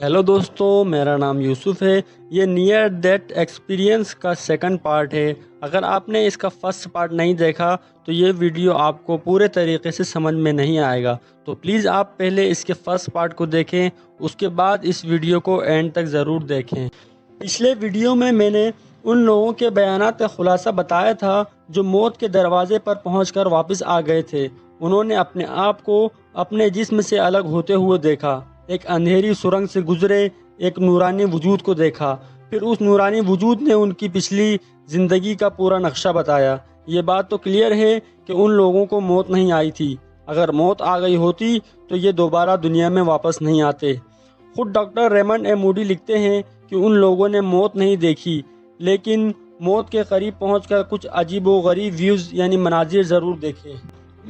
Hello दोस्तों, मेरा नाम यूसुफ है। ये नियर डेथ एक्सपीरियंस का सेकंड पार्ट है। अगर आपने इसका फर्स्ट पार्ट नहीं देखा तो ये वीडियो आपको पूरे तरीके से समझ में नहीं आएगा। तो प्लीज़ आप पहले इसके फर्स्ट पार्ट को देखें, उसके बाद इस वीडियो को एंड तक ज़रूर देखें। पिछले वीडियो में मैंने उन लोगों के बयानात का खुलासा बताया था जो मौत के दरवाजे पर पहुंचकर वापस आ गए थे। उन्होंने अपने आप को अपने जिस्म से अलग होते हुए देखा, एक अंधेरी सुरंग से गुजरे, एक नूरानी वजूद को देखा। फिर उस नूरानी वजूद ने उनकी पिछली ज़िंदगी का पूरा नक्शा बताया। ये बात तो क्लियर है कि उन लोगों को मौत नहीं आई थी। अगर मौत आ गई होती तो ये दोबारा दुनिया में वापस नहीं आते। खुद डॉक्टर रेमंड ए मूडी लिखते हैं कि उन लोगों ने मौत नहीं देखी, लेकिन मौत के करीब पहुंचकर कुछ अजीब व गरीब व्यूज़ यानी मनाजिर ज़रूर देखे।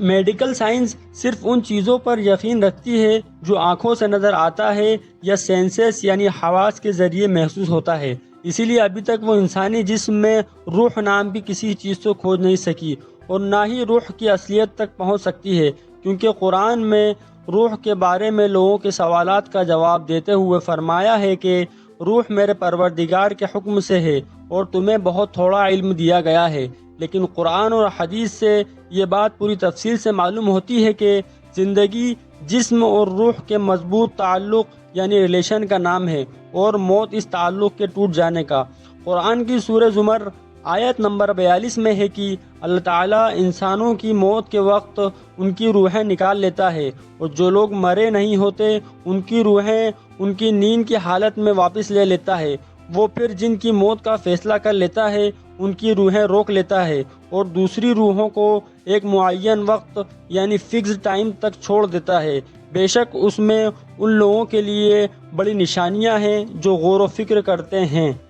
मेडिकल साइंस सिर्फ उन चीज़ों पर यकीन रखती है जो आँखों से नज़र आता है या सेंसेस यानी हवास के ज़रिए महसूस होता है। इसीलिए अभी तक वो इंसानी जिस्म में रूह नाम की किसी चीज़ को खोज नहीं सकी और ना ही रूह की असलियत तक पहुंच सकती है, क्योंकि कुरान में रूह के बारे में लोगों के सवालात का जवाब देते हुए फरमाया है कि रूह मेरे परवरदिगार के हुक्म से है और तुम्हें बहुत थोड़ा इल्म दिया गया है। लेकिन कुरान और हदीस से ये बात पूरी तफसील से मालूम होती है कि ज़िंदगी जिस्म और रूह के मजबूत ताल्लुक़ यानी रिलेशन का नाम है और मौत इस ताल्लुक़ के टूट जाने का। कुरान की सूरह ज़ुमर आयत नंबर 42 में है कि अल्लाह ताला इंसानों की मौत के वक्त उनकी रूहें निकाल लेता है और जो लोग मरे नहीं होते उनकी रूहें उनकी नींद की हालत में वापस ले लेता है। वो फिर जिनकी मौत का फ़ैसला कर लेता है उनकी रूहें रोक लेता है और दूसरी रूहों को एक मुअय्यन वक्त यानी फिक्स टाइम तक छोड़ देता है। बेशक उसमें उन लोगों के लिए बड़ी निशानियां हैं जो गौर व फिक्र करते हैं।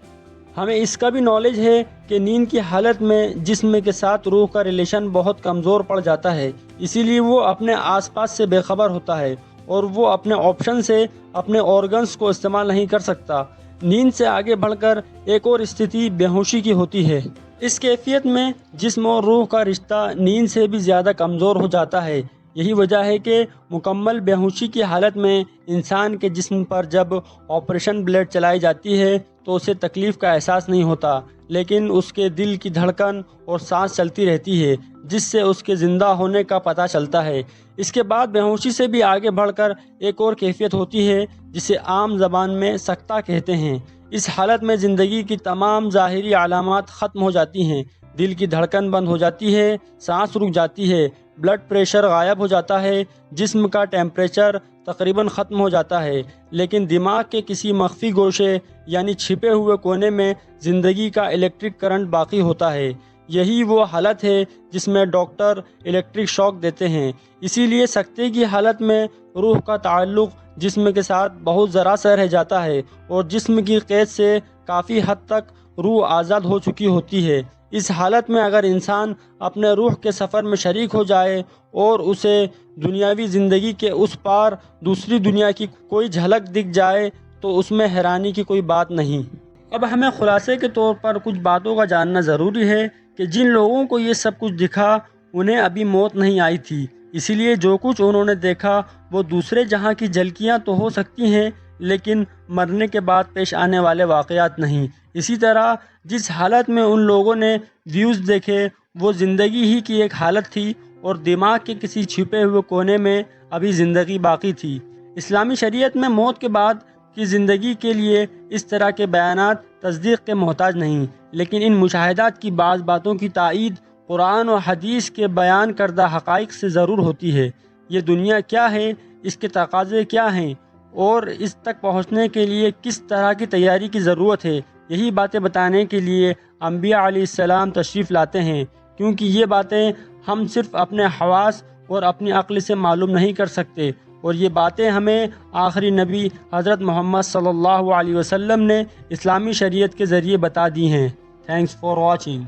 हमें इसका भी नॉलेज है कि नींद की हालत में जिस्म के साथ रूह का रिलेशन बहुत कमज़ोर पड़ जाता है, इसीलिए वो अपने आसपास से बेखबर होता है और वो अपने ऑप्शन से अपने ऑर्गन्स को इस्तेमाल नहीं कर सकता। नींद से आगे बढ़कर एक और स्थिति बेहोशी की होती है। इस कैफियत में जिस्म और रूह का रिश्ता नींद से भी ज़्यादा कमज़ोर हो जाता है। यही वजह है कि मुकम्मल बेहोशी की हालत में इंसान के जिस्म पर जब ऑपरेशन ब्लेड चलाई जाती है तो उसे तकलीफ़ का एहसास नहीं होता, लेकिन उसके दिल की धड़कन और सांस चलती रहती है, जिससे उसके ज़िंदा होने का पता चलता है। इसके बाद बेहोशी से भी आगे बढ़कर एक और कैफियत होती है जिसे आम ज़बान में सकता कहते हैं। इस हालत में ज़िंदगी की तमाम ज़ाहिरी अलामात ख़त्म हो जाती हैं। दिल की धड़कन बंद हो जाती है, सांस रुक जाती है, ब्लड प्रेशर गायब हो जाता है, जिस्म का टेम्परेचर तकरीबन ख़त्म हो जाता है, लेकिन दिमाग के किसी मख्फी गोशे यानी छिपे हुए कोने में ज़िंदगी का इलेक्ट्रिक करंट बाकी होता है। यही वो हालत है जिसमें डॉक्टर इलेक्ट्रिक शॉक देते हैं। इसीलिए सकते की हालत में रूह का ताल्लुक़ जिस्म के साथ बहुत ज़रा सा रह जाता है और जिस्म की क़ैद से काफ़ी हद तक रूह आज़ाद हो चुकी होती है। इस हालत में अगर इंसान अपने रूह के सफ़र में शरीक हो जाए और उसे दुनियावी ज़िंदगी के उस पार दूसरी दुनिया की कोई झलक दिख जाए तो उसमें हैरानी की कोई बात नहीं। अब हमें खुलासे के तौर पर कुछ बातों का जानना ज़रूरी है कि जिन लोगों को ये सब कुछ दिखा उन्हें अभी मौत नहीं आई थी, इसीलिए जो कुछ उन्होंने देखा वो दूसरे जहां की झलकियां तो हो सकती हैं, लेकिन मरने के बाद पेश आने वाले वाक़यात नहीं। इसी तरह जिस हालत में उन लोगों ने व्यूज़ देखे वो ज़िंदगी ही की एक हालत थी और दिमाग के किसी छिपे हुए कोने में अभी ज़िंदगी बाकी थी। इस्लामी शरीयत में मौत के बाद की ज़िंदगी के लिए इस तरह के बयानात तस्दीक़ के मोहताज नहीं, लेकिन इन मुशाहिदात की बाज़ बातों की तायीद कुरान और हदीस के बयान करदा हक़ाइक़ से ज़रूर होती है। ये दुनिया क्या है, इसके तकाज़े क्या हैं और इस तक पहुँचने के लिए किस तरह की तैयारी की ज़रूरत है, यही बातें बताने के लिए अंबिया अलैहिस्सलाम तशरीफ़ लाते हैं, क्योंकि ये बातें हम सिर्फ़ अपने हवास और अपनी अक्ल से मालूम नहीं कर सकते और ये बातें हमें आखिरी नबी हज़रत मोहम्मद सल्लल्लाहु अलैहि वसल्लम ने इस्लामी शरीयत के ज़रिए बता दी हैं। Thanks for watching.